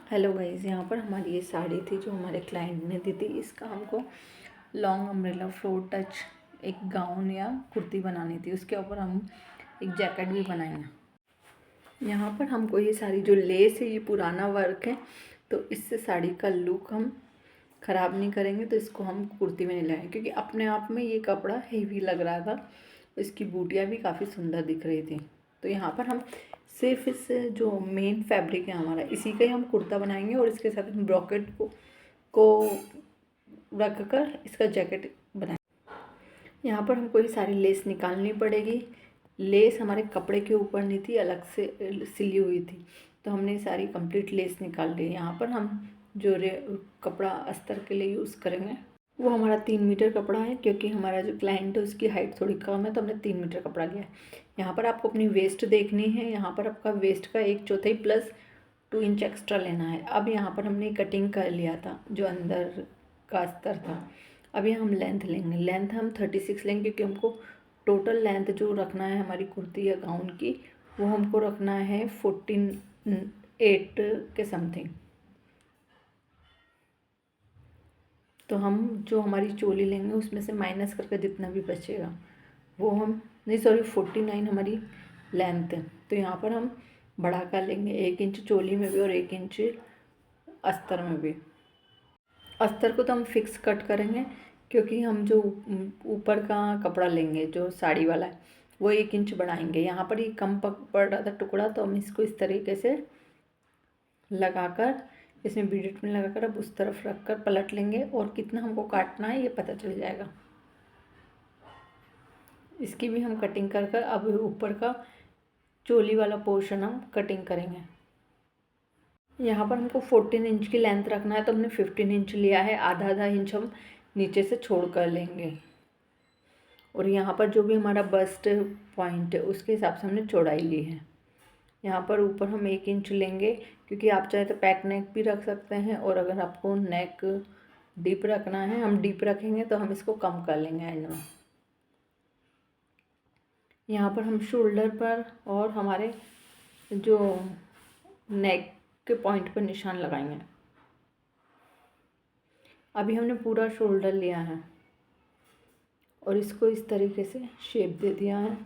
Hello guys, यहाँ पर हमारी ये साड़ी थी जो हमारे क्लाइंट ने दी थी। इसका हमको लॉन्ग अम्ब्रेला फ्लोर टच एक गाउन या कुर्ती बनानी थी। उसके ऊपर हम एक जैकेट भी बनाएंगे। यहाँ पर हमको ये सारी जो लेस है ये पुराना वर्क है, तो इससे साड़ी का लुक हम ख़राब नहीं करेंगे। तो इसको हम कुर्ती में नहीं लगाएंगे क्योंकि अपने आप में ये कपड़ा हेवी लग रहा था। इसकी बूटियाँ भी काफ़ी सुंदर दिख रही थी। तो यहाँ पर हम सिर्फ इस जो मेन फैब्रिक है हमारा, इसी का ही हम कुर्ता बनाएंगे और इसके साथ हम ब्रॉकेट को रख कर इसका जैकेट बनाएंगे। यहाँ पर हमको ये सारी लेस निकालनी पड़ेगी। लेस हमारे कपड़े के ऊपर नहीं थी, अलग से सिली हुई थी, तो हमने ये सारी कंप्लीट लेस निकाल ली। यहाँ पर हम जो कपड़ा अस्तर के लिए यूज़ करेंगे वो हमारा 3 मीटर कपड़ा है, क्योंकि हमारा जो क्लाइंट है उसकी हाइट थोड़ी कम है, तो हमने 3 मीटर कपड़ा लिया है। यहाँ पर आपको अपनी वेस्ट देखनी है। यहाँ पर आपका वेस्ट का 1/4 प्लस 2 इंच एक्स्ट्रा लेना है। अब यहाँ पर हमने कटिंग कर लिया था जो अंदर का अस्तर था। अभी हम लेंथ लेंगे। लेंथ हम 36 लेंगे क्योंकि हमको टोटल लेंथ जो रखना है हमारी कुर्ती या गाउन की, वो हमको रखना है 14.8 के समथिंग। तो हम जो हमारी चोली लेंगे उसमें से माइनस करके जितना भी बचेगा वो हम नहीं, सॉरी 49 हमारी लेंथ है। तो यहाँ पर हम बढ़ा कर लेंगे 1 इंच चोली में भी और 1 इंच अस्तर में भी। अस्तर को तो हम फिक्स कट करेंगे क्योंकि हम जो ऊपर का कपड़ा लेंगे जो साड़ी वाला है वो 1 इंच बढ़ाएंगे। यहाँ पर ये कम पड़ रहा था टुकड़ा, तो हम इसको इस तरीके से लगाकर इसमें बीडेट में लगाकर अब उस तरफ रख कर पलट लेंगे और कितना हमको काटना है ये पता चल जाएगा। इसकी भी हम कटिंग कर कर अब ऊपर का चोली वाला पोर्शन हम कटिंग करेंगे। यहाँ पर हमको 14 इंच की लेंथ रखना है, तो हमने 15 इंच लिया है। आधा आधा इंच हम नीचे से छोड़ कर लेंगे और यहाँ पर जो भी हमारा बस्ट पॉइंट है उसके हिसाब से हमने चौड़ाई ली है। यहाँ पर ऊपर हम 1 इंच लेंगे क्योंकि आप चाहे तो पैक नेक भी रख सकते हैं, और अगर आपको नेक डीप रखना है, हम डीप रखेंगे तो हम इसको कम कर लेंगे एंड में। यहाँ पर हम शोल्डर पर और हमारे जो नेक के पॉइंट पर निशान लगाएंगे। अभी हमने पूरा शोल्डर लिया है और इसको इस तरीके से शेप दे दिया है।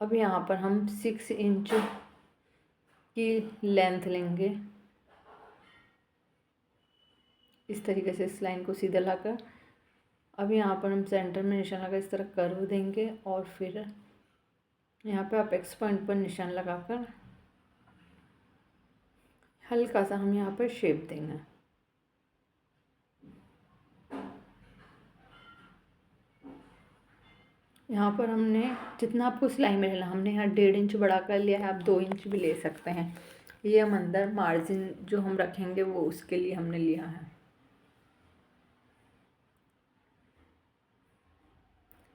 अब यहाँ पर हम 6 इंच की लेंथ लेंगे। इस तरीके से इस लाइन को सीधा लाकर अब यहाँ पर हम सेंटर में निशान लगा इस तरह कर्व देंगे और फिर यहाँ पे अपेक्स पॉइंट पर निशान लगाकर हल्का सा हम यहाँ पर शेप देंगे। यहाँ पर हमने जितना आपको सिलाई में लेना, हमने यहाँ 1.5 इंच बढ़ा कर लिया है, आप 2 इंच भी ले सकते हैं। ये हम अंदर मार्जिन जो हम रखेंगे वो उसके लिए हमने लिया है।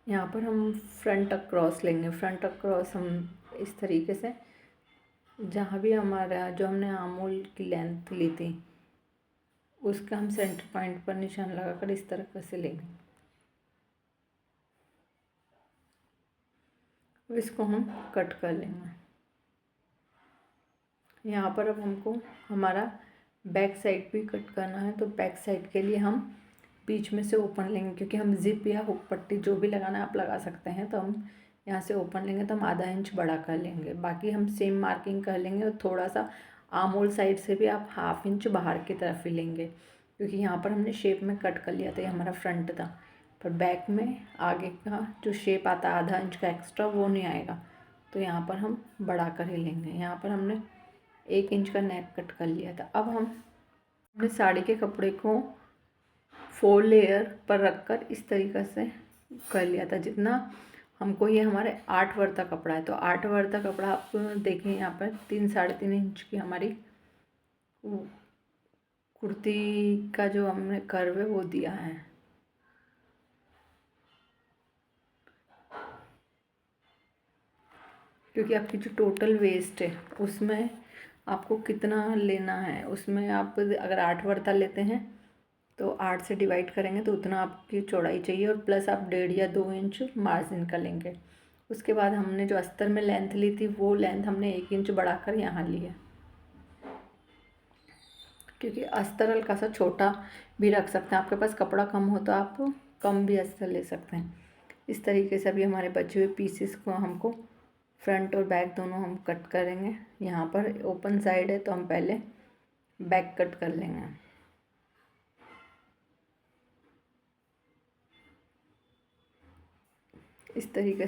यहाँ पर हम फ्रंट अक्रॉस लेंगे। फ्रंट अक्रॉस हम इस तरीके से जहाँ भी हमारा जो हमने आमूल की लेंथ ली थी उसका हम सेंटर पॉइंट पर निशान लगाकर इस तरह से लेंगे। इसको हम कट कर लेंगे। यहाँ पर अब हमको हमारा बैक साइड भी कट करना है, तो बैक साइड के लिए हम बीच में से ओपन लेंगे क्योंकि हम जिप या हुक पट्टी जो भी लगाना है आप लगा सकते हैं। तो हम यहाँ से ओपन लेंगे तो हम आधा इंच बड़ा कर लेंगे। बाकी हम सेम मार्किंग कर लेंगे और थोड़ा सा आर्म होल साइड से भी आप 1/2 इंच बाहर की तरफ ही लेंगे क्योंकि यहाँ पर हमने शेप में कट कर लिया था। ये हमारा फ्रंट था, पर बैक में आगे का जो शेप आता है आधा इंच का एक्स्ट्रा वो नहीं आएगा, तो यहाँ पर हम बढ़ा कर ही लेंगे। यहाँ पर हमने 1 इंच का नेक कट कर लिया था। अब हमने साड़ी के कपड़े को 4 लेयर पर रखकर इस तरीक़े से कर लिया था। जितना हमको, ये हमारे 8 वर्ता कपड़ा है, तो 8 वर्ता कपड़ा आप देखें यहाँ पर 3 साढ़े 3 इंच की हमारी कुर्ती का जो हमने कर्व है वो दिया है। क्योंकि आपकी जो टोटल वेस्ट है उसमें आपको कितना लेना है, उसमें आप अगर 8 वर्ता लेते हैं तो 8 से डिवाइड करेंगे तो उतना आपकी चौड़ाई चाहिए और प्लस आप 1.5 या 2 इंच मार्जिन का लेंगे। उसके बाद हमने जो अस्तर में लेंथ ली थी वो लेंथ हमने 1 इंच बढ़ाकर यहाँ ली है। क्योंकि अस्तर हल्का सा छोटा भी रख सकते हैं। आपके पास कपड़ा कम हो तो आप कम भी अस्तर ले सकते हैं। इस तरीके से अभी हमारे बचे हुए पीसेस को हमको फ्रंट और बैक दोनों हम कट करेंगे। यहाँ पर ओपन साइड है तो हम पहले बैक कट कर लेंगे। इस तरीके से